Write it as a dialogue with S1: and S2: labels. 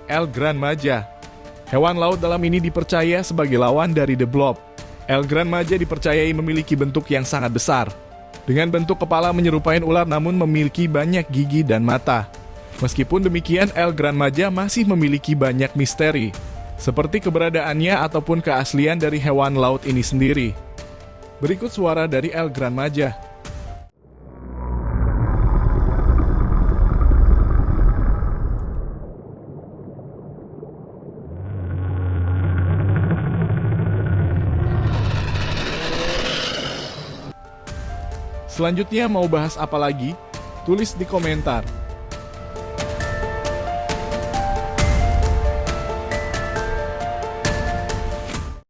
S1: El Gran Majah. Hewan laut dalam ini dipercaya sebagai lawan dari The Blob. El Gran Majah dipercayai memiliki bentuk yang sangat besar. Dengan bentuk kepala menyerupai ular namun memiliki banyak gigi dan mata. Meskipun demikian, El Gran Majah masih memiliki banyak misteri, seperti keberadaannya ataupun keaslian dari hewan laut ini sendiri. Berikut suara dari El Gran Majah. Selanjutnya mau bahas apa lagi? Tulis di komentar.